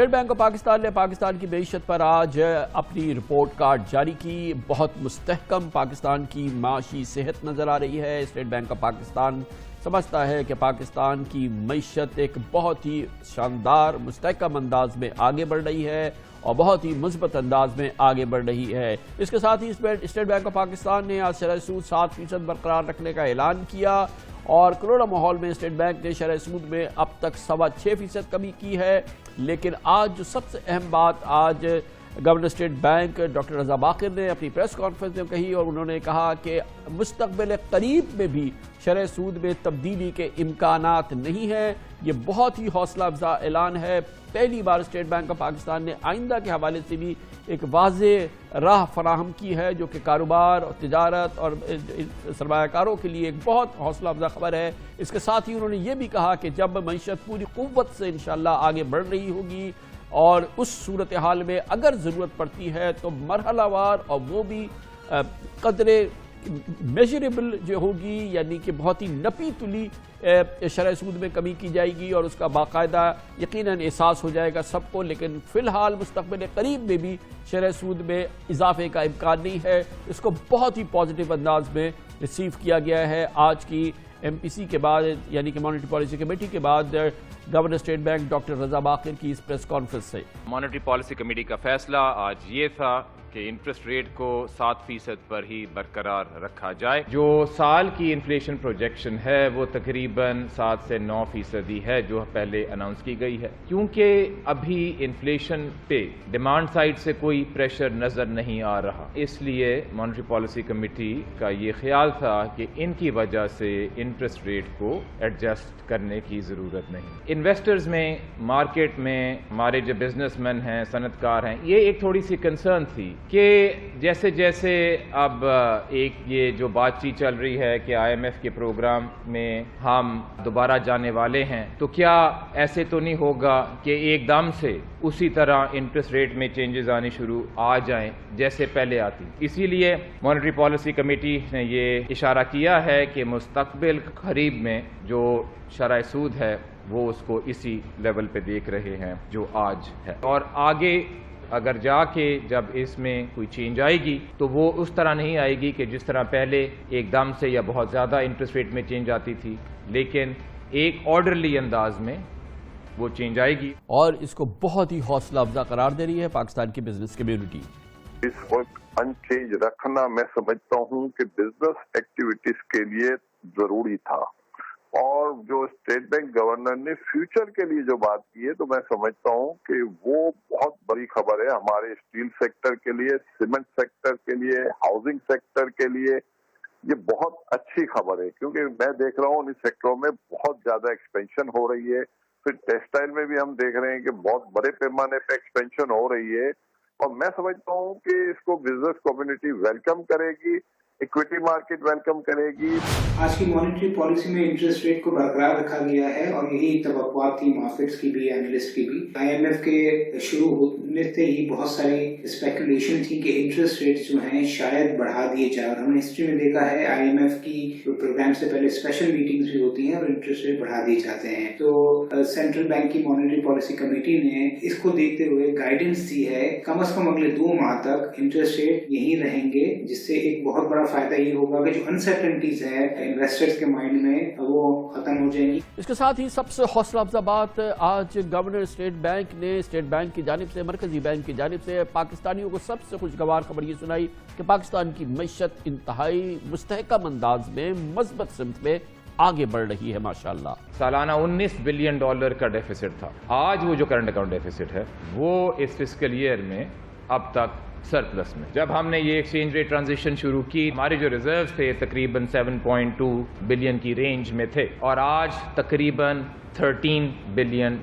State bank of Pakistan نے پاکستان کی معیشت پر آج اپنی رپورٹ کارڈ جاری کی۔ بہت مستحکم پاکستان کی معاشی صحت نظر آ رہی ہے۔ اسٹیٹ بینک آف پاکستان سمجھتا ہے کہ پاکستان کی معیشت ایک بہت ہی شاندار مستحکم انداز میں آگے بڑھ رہی ہے اور بہت ہی مثبت انداز میں آگے بڑھ رہی ہے۔ اس کے ساتھ ہی اسٹیٹ بینک آف پاکستان نے آج شرح سود 7% برقرار رکھنے کا اعلان کیا اور کروڑا ماحول میں اسٹیٹ بینک نے شرح سود میں اب تک 6.25% کمی کی ہے۔ لیکن آج جو سب سے اہم بات آج گورنر اسٹیٹ بینک ڈاکٹر رضا باقر نے اپنی پریس کانفرنس میں کہی اور انہوں نے کہا کہ مستقبل قریب میں بھی شرح سود میں تبدیلی کے امکانات نہیں ہیں۔ یہ بہت ہی حوصلہ افزا اعلان ہے۔ پہلی بار اسٹیٹ بینک آف پاکستان نے آئندہ کے حوالے سے بھی ایک واضح راہ فراہم کی ہے جو کہ کاروبار اور تجارت اور سرمایہ کاروں کے لیے ایک بہت حوصلہ افزا خبر ہے۔ اس کے ساتھ ہی انہوں نے یہ بھی کہا کہ جب معیشت پوری قوت سے انشاءاللہ آگے بڑھ رہی ہوگی اور اس صورتحال میں اگر ضرورت پڑتی ہے تو مرحلہ وار اور وہ بھی قدرے میجریبل جو ہوگی، یعنی کہ بہت ہی نپی تلی شرح سود میں کمی کی جائے گی اور اس کا باقاعدہ یقیناً احساس ہو جائے گا سب کو۔ لیکن فی الحال مستقبل قریب میں بھی شرح سود میں اضافے کا امکان نہیں ہے۔ اس کو بہت ہی پازیٹیو انداز میں ریسیو کیا گیا ہے۔ آج کی ایم پی سی کے بعد یعنی کہ مانیٹری پالیسی کمیٹی کے بعد گورنر اسٹیٹ بینک ڈاکٹر رضا باقر کی اس پریس کانفرنس سے مانیٹری پالیسی کمیٹی کا فیصلہ آج یہ تھا کہ انٹرسٹ ریٹ کو 7% پر ہی برقرار رکھا جائے۔ جو سال کی انفلیشن پروجیکشن ہے وہ تقریباً 7 سے 9% ہے جو پہلے اناؤنس کی گئی ہے۔ کیونکہ ابھی انفلیشن پہ ڈیمانڈ سائڈ سے کوئی پریشر نظر نہیں آ رہا، اس لیے مانیٹری پالیسی کمیٹی کا یہ خیال تھا کہ ان کی وجہ سے انٹرسٹ ریٹ کو ایڈجسٹ کرنے کی ضرورت نہیں۔ انویسٹرز میں، مارکیٹ میں ہمارے جو بزنس مین ہیں، صنعت کار ہیں، یہ ایک تھوڑی سی کنسرن تھی کہ جیسے جیسے اب ایک یہ جو بات چیت چل رہی ہے کہ آئی ایم ایف کے پروگرام میں ہم دوبارہ جانے والے ہیں، تو کیا ایسے تو نہیں ہوگا کہ ایک دم سے اسی طرح انٹرسٹ ریٹ میں چینجز آنے شروع آ جائیں جیسے پہلے آتی۔ اسی لیے مانیٹری پالیسی کمیٹی نے یہ اشارہ کیا ہے کہ مستقبل قریب میں جو شرح سود ہے وہ اس کو اسی لیول پہ دیکھ رہے ہیں جو آج ہے، اور آگے اگر جا کے جب اس میں کوئی چینج آئے گی تو وہ اس طرح نہیں آئے گی کہ جس طرح پہلے ایک دم سے یا بہت زیادہ انٹرسٹ ریٹ میں چینج آتی تھی، لیکن ایک آرڈرلی انداز میں وہ چینج آئے گی۔ اور اس کو بہت ہی حوصلہ افزا قرار دے رہی ہے پاکستان کی بزنس کمیونٹی۔ اس وقت ان چینج رکھنا میں سمجھتا ہوں کہ بزنس ایکٹیویٹیز کے لیے ضروری تھا، اور جو اسٹیٹ بینک گورنر نے فیوچر کے لیے جو بات کی ہے تو میں سمجھتا ہوں کہ وہ بہت بڑی خبر ہے ہمارے اسٹیل سیکٹر کے لیے، سیمنٹ سیکٹر کے لیے، ہاؤسنگ سیکٹر کے لیے۔ یہ بہت اچھی خبر ہے کیونکہ میں دیکھ رہا ہوں ان سیکٹروں میں بہت زیادہ ایکسپینشن ہو رہی ہے۔ پھر ٹیکسٹائل میں بھی ہم دیکھ رہے ہیں کہ بہت بڑے پیمانے پہ ایکسپینشن ہو رہی ہے، اور میں سمجھتا ہوں کہ اس کو بزنس کمیونٹی ویلکم کرے گی، ایکویٹی مارکیٹ ویلکم کرے گی۔ آج کی مانیٹری پالیسی میں انٹرسٹ ریٹ کو برقرار رکھا گیا ہے اور یہی توقعات تھی مارکیٹس کی بھی، اینالسٹ کی بھی۔ آئی ایم ایف کے شروع ہونے سے ہی بہت ساری اسپیکولیشن تھی کہ انٹرسٹ ریٹ جو ہیں شاید بڑھا دیے جائے، اور ہم نے ہسٹری میں دیکھا ہے آئی ایم ایف کی پروگرام سے پہلے اسپیشل میٹنگز بھی ہوتی ہیں اور انٹرسٹ ریٹ بڑھا دیے جاتے ہیں۔ تو سینٹرل بینک کی مانیٹری پالیسی کمیٹی نے اس کو دیکھتے ہوئے گائیڈنس دی ہے کم از کم اگلے 2 ماہ تک انٹرسٹ ریٹ یہی رہیں گے، جس سے ایک بہت بڑا فائدہ یہ ہوگا کہ جو انسرٹنٹیز ہے انویسٹرز کے مائنڈ میں وہ ختم ہو جائیں گی۔ اس کے ساتھ ہی سب سے حوصلہ افزا بات آج گورنر اسٹیٹ بینک نے اسٹیٹ بینک کی جانب سے، مرکزی بینک کی جانب سے پاکستانیوں کو سب سے خوشگوار خبر یہ سنائی کہ پاکستان کی معیشت انتہائی مستحکم انداز میں مثبت سمت میں آگے بڑھ رہی ہے ماشاءاللہ۔ سالانہ $19 بلین کا ڈیفیسٹ تھا، آج وہ جو کرنٹ اکاؤنٹ ڈیفیسٹ ہے وہ اس فسکل ایئر میں اب تک سرپلس میں۔ جب ہم نے یہ ایکسچینج ریٹ ٹرانزیکشن شروع کی ہمارے جو ریزروز تھے تقریباً 7.2 بلین کی رینج میں تھے، اور آج تقریباً $13 بلین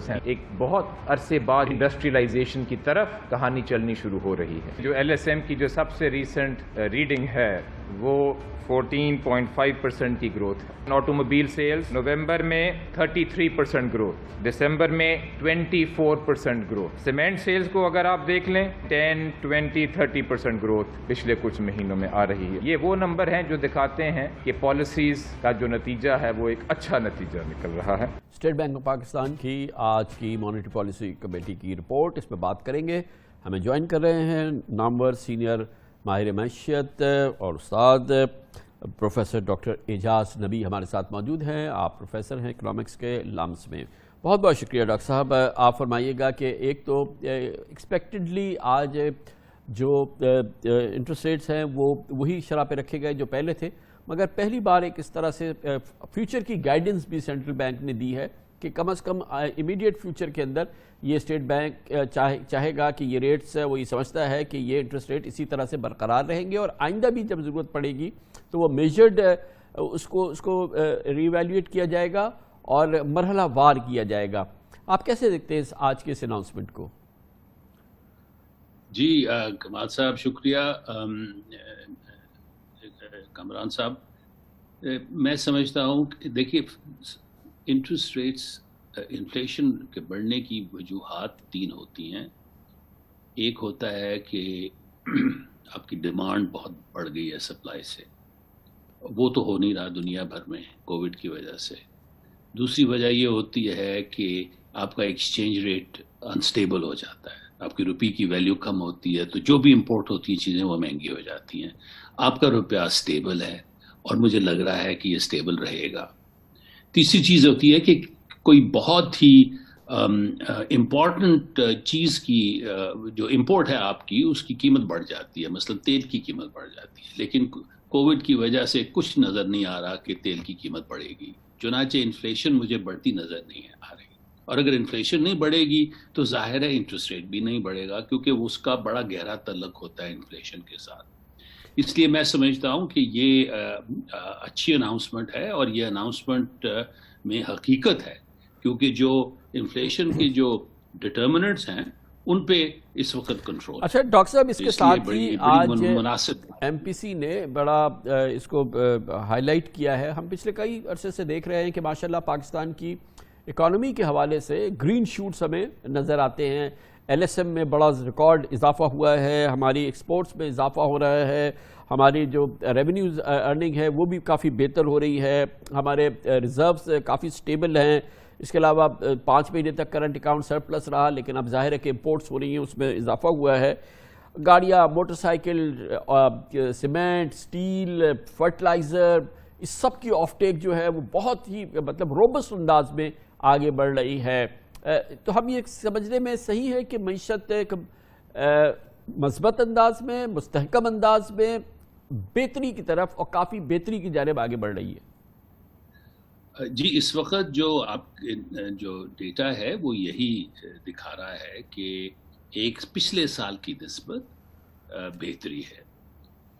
ہیں۔ ایک بہت عرصے بعد انڈسٹریلائزیشن کی طرف کہانی چلنی شروع ہو رہی ہے۔ جو ایل ایس ایم کی جو سب سے ریسنٹ ریڈنگ ہے وہ 14.5% کی گروتھ ہے۔ آٹوموبائل سیلز نومبر میں 33% گروتھ، دسمبر میں 24% گروتھ۔ سیمنٹ سیلز کو اگر آپ دیکھ لیں 10, 20, 30% گروتھ پچھلے کچھ مہینوں میں آ رہی ہے۔ یہ وہ نمبر ہیں جو دکھاتے ہیں کہ پالیسیز کا جو نتیجہ ہے وہ ایک اچھا نتیجہ نکل رہا ہے۔ اسٹیٹ بینک آف پاکستان کی آج کی مانیٹری پالیسی کمیٹی کی رپورٹ، اس میں بات کریں گے. ہمیں جوائن کر رہے ہیں نامور سینئر ماہر معیشت اور استاد پروفیسر ڈاکٹر اعجاز نبی ہمارے ساتھ موجود ہیں. آپ پروفیسر ہیں اکنامکس کے لامس میں. بہت بہت شکریہ ڈاکٹر صاحب. آپ فرمائیے گا کہ ایک تو ایکسپیکٹڈلی آج جو انٹرسٹ ریٹس ہیں وہ وہی شرح پہ رکھے گئے جو پہلے تھے، مگر پہلی بار ایک اس طرح سے فیوچر کی گائیڈنس بھی سینٹرل بینک نے دی ہے کہ کم از کم امیڈیٹ فیوچر کے اندر یہ اسٹیٹ بینک چاہے گا کہ یہ ریٹس وہ یہ سمجھتا ہے کہ یہ انٹرسٹ ریٹ اسی طرح سے برقرار رہیں گے، اور آئندہ بھی جب ضرورت پڑے گی تو وہ میجرڈ اس کو ری ایویلیویٹ کیا جائے گا اور مرحلہ وار کیا جائے گا. آپ کیسے دیکھتے ہیں آج کے اس اناؤنسمنٹ کو؟ جی کمال صاحب شکریہ. کامران صاحب، میں سمجھتا ہوں کہ دیکھیے انٹرسٹ ریٹس انفلیشن کے بڑھنے کی وجوہات تین ہوتی ہیں. ایک ہوتا ہے کہ آپ کی ڈیمانڈ بہت بڑھ گئی ہے سپلائی سے، وہ تو ہو نہیں رہا دنیا بھر میں کووڈ کی وجہ سے. دوسری وجہ یہ ہوتی ہے کہ آپ کا ایکسچینج ریٹ انسٹیبل ہو جاتا ہے، آپ کی روپی کی ویلیو کم ہوتی ہے تو جو بھی امپورٹ ہوتی ہیں چیزیں وہ مہنگی ہو جاتی ہیں. آپ کا روپیہ اسٹیبل ہے اور مجھے لگ رہا ہے کہ یہ اسٹیبل رہے گا. تیسری چیز ہوتی ہے کہ کوئی بہت ہی امپورٹنٹ چیز کی جو امپورٹ ہے آپ کی، اس کی قیمت بڑھ جاتی ہے. مثلا تیل کی قیمت بڑھ جاتی ہے، لیکن کووڈ کی وجہ سے کچھ نظر نہیں آ رہا کہ تیل کی قیمت بڑھے گی. چنانچہ انفلیشن مجھے بڑھتی نظر نہیں آ رہی، اور اگر انفلیشن نہیں بڑھے گی تو ظاہر ہے انٹرسٹ ریٹ بھی نہیں بڑھے گا، کیونکہ اس کا بڑا گہرا تعلق ہوتا ہے انفلیشن کے ساتھ. اس لیے میں سمجھتا ہوں کہ یہ اچھی اناؤنسمنٹ ہے، اور یہ اناؤنسمنٹ میں حقیقت ہے، کیونکہ جو انفلیشن کے جو ڈٹرمنٹس ہیں ان پہ اس وقت کنٹرول. اچھا ڈاکٹر صاحب، اس کے ساتھ ہی آج مناسب ایم پی سی نے بڑا اس کو ہائی لائٹ کیا ہے. ہم پچھلے کئی عرصے سے دیکھ رہے ہیں کہ ماشاءاللہ پاکستان کی اکانومی کے حوالے سے گرین شوٹس ہمیں نظر آتے ہیں. ایل ایس ایم میں بڑا ریکارڈ اضافہ ہوا ہے، ہماری ایکسپورٹس میں اضافہ ہو رہا ہے، ہماری جو ریونیوز ارننگ ہے وہ بھی کافی بہتر ہو رہی ہے، ہمارے ریزروز کافی سٹیبل ہیں. اس کے علاوہ 5 مہینے تک کرنٹ اکاؤنٹ سرپلس رہا، لیکن اب ظاہر ہے کہ امپورٹس ہو رہی ہیں، اس میں اضافہ ہوا ہے. گاڑیاں، motor cycle, cement, steel, fertilizer, اس سب کی آف ٹیک جو ہے وہ بہت ہی مطلب روبسٹ انداز میں آگے بڑھ رہی ہے. تو ہم یہ سمجھنے میں صحیح ہے کہ معیشت ایک مثبت انداز میں، مستحکم انداز میں بہتری کی طرف اور کافی بہتری کی جانب آگے بڑھ رہی ہے. جی اس وقت جو آپ جو ڈیٹا ہے وہ یہی دکھا رہا ہے کہ ایک پچھلے سال کی نسبت بہتری ہے.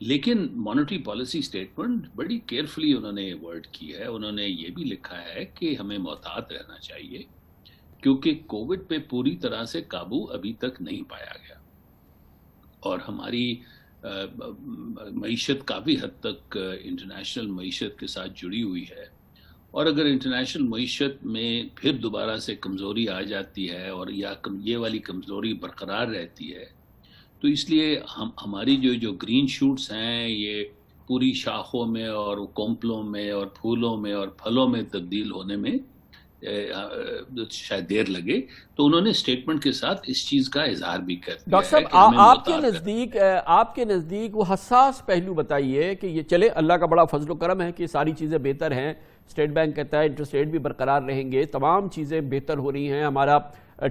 لیکن مانیٹری پالیسی سٹیٹمنٹ بڑی کیئرفلی انہوں نے ورڈ کی ہے. انہوں نے یہ بھی لکھا ہے کہ ہمیں محتاط رہنا چاہیے، کیونکہ کووڈ پہ پوری طرح سے قابو ابھی تک نہیں پایا گیا، اور ہماری معیشت کافی حد تک انٹرنیشنل معیشت کے ساتھ جڑی ہوئی ہے. اور اگر انٹرنیشنل معیشت میں پھر دوبارہ سے کمزوری آ جاتی ہے اور یا یہ والی کمزوری برقرار رہتی ہے، تو اس لیے ہماری جو گرین شوٹس ہیں یہ پوری شاخوں میں اور کونپلوں میں اور پھولوں میں اور پھلوں میں تبدیل ہونے میں شاید دیر لگے. تو انہوں نے اسٹیٹمنٹ کے ساتھ اس چیز کا اظہار بھی کر دیا. ڈاکٹر صاحب، آپ کے نزدیک وہ حساس پہلو بتائیے کہ یہ چلے اللہ کا بڑا فضل و کرم ہے کہ ساری چیزیں بہتر ہیں. اسٹیٹ بینک کہتا ہے انٹرسٹ ریٹ بھی برقرار رہیں گے، تمام چیزیں بہتر ہو رہی ہیں، ہمارا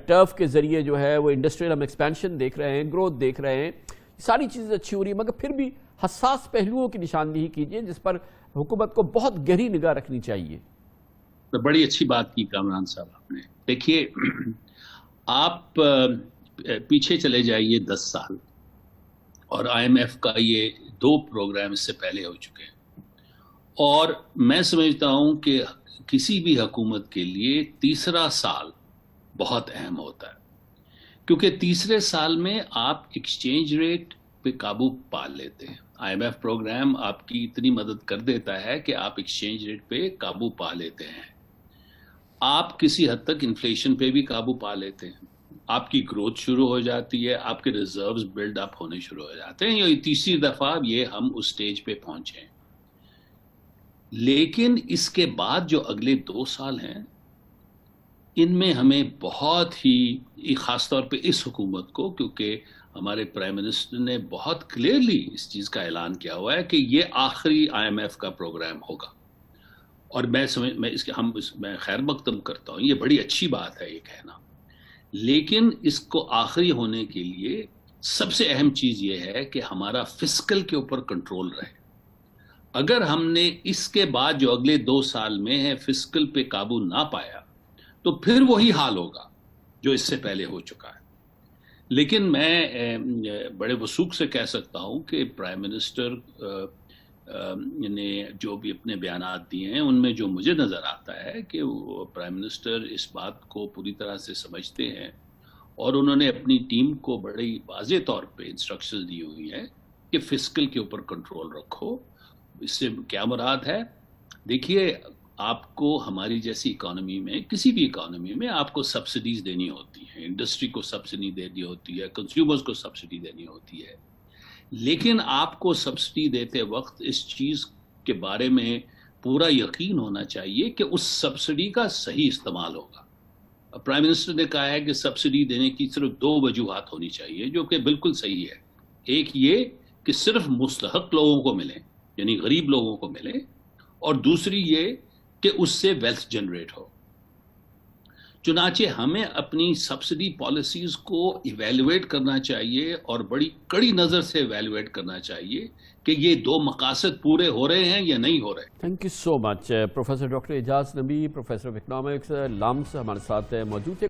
ٹرف کے ذریعے جو ہے وہ انڈسٹریل ہم ایکسپینشن دیکھ رہے ہیں، گروتھ دیکھ رہے ہیں، ساری چیزیں اچھی ہو رہی ہیں، مگر پھر بھی حساس پہلوؤں کی نشاندہی کیجیے جس پر حکومت کو بہت گہری نگاہ رکھنی چاہیے. بڑی اچھی بات کی کامران صاحب آپ نے. دیکھیے آپ پیچھے چلے جائیے 10 سال، اور آئی ایم ایف کا یہ 2 پروگرام اس سے پہلے ہو چکے ہیں، اور میں سمجھتا ہوں کہ کسی بھی حکومت کے لیے تیسرا سال بہت اہم ہوتا ہے، کیونکہ تیسرے سال میں آپ ایکسچینج ریٹ پہ قابو پا لیتے ہیں. آئی ایم ایف پروگرام آپ کی اتنی مدد کر دیتا ہے کہ آپ ایکسچینج ریٹ پہ قابو پا لیتے ہیں، آپ کسی حد تک انفلیشن پہ بھی قابو پا لیتے ہیں، آپ کی گروتھ شروع ہو جاتی ہے، آپ کے ریزروز بلڈ اپ ہونے شروع ہو جاتے ہیں. یہ تیسری دفعہ یہ ہم اس سٹیج پہ پہنچے ہیں. لیکن اس کے بعد جو اگلے 2 سال ہیں ان میں ہمیں بہت ہی خاص طور پہ اس حکومت کو، کیونکہ ہمارے پرائم منسٹر نے بہت کلیئرلی اس چیز کا اعلان کیا ہوا ہے کہ یہ آخری IMF کا پروگرام ہوگا، اور میں خیر مقدم کرتا ہوں، یہ بڑی اچھی بات ہے یہ کہنا، لیکن اس کو آخری ہونے کے لیے سب سے اہم چیز یہ ہے کہ ہمارا فسکل کے اوپر کنٹرول رہے۔ اگر ہم نے اس کے بعد جو اگلے 2 سال میں ہے فسکل پہ قابو نہ پایا تو پھر وہی حال ہوگا جو اس سے پہلے ہو چکا ہے۔ لیکن میں بڑے وثوق سے کہہ سکتا ہوں کہ پرائم منسٹر نے جو بھی اپنے بیانات دیے ہیں ان میں جو مجھے نظر آتا ہے کہ وہ پرائم منسٹر اس بات کو پوری طرح سے سمجھتے ہیں، اور انہوں نے اپنی ٹیم کو بڑی واضح طور پہ انسٹرکشن دی ہوئی ہیں کہ فسکل کے اوپر کنٹرول رکھو۔ اس سے کیا مراد ہے؟ دیکھیے، آپ کو ہماری جیسی اکانومی میں، کسی بھی اکانومی میں آپ کو سبسڈیز دینی ہوتی ہیں، انڈسٹری کو سبسڈی دینی ہوتی ہے، کنزیومرز کو سبسڈی دینی ہوتی ہے، لیکن آپ کو سبسڈی دیتے وقت اس چیز کے بارے میں پورا یقین ہونا چاہیے کہ اس سبسڈی کا صحیح استعمال ہوگا۔ پرائم منسٹر نے کہا ہے کہ سبسڈی دینے کی صرف 2 وجوہات ہونی چاہیے، جو کہ بالکل صحیح ہے۔ ایک یہ کہ صرف مستحق لوگوں کو ملیں، یعنی غریب لوگوں کو ملیں، اور دوسری یہ کہ اس سے ویلتھ جنریٹ ہو۔ چنانچہ ہمیں اپنی سبسڈی پالیسیز کو ایویلویٹ کرنا چاہیے، اور بڑی کڑی نظر سے ایویلویٹ کرنا چاہیے کہ یہ 2 مقاصد پورے ہو رہے ہیں یا نہیں ہو رہے۔ Thank you so much professor doctor Ejaz Nabi, professor of economics, LUMS ہمارے ساتھ موجود تھے۔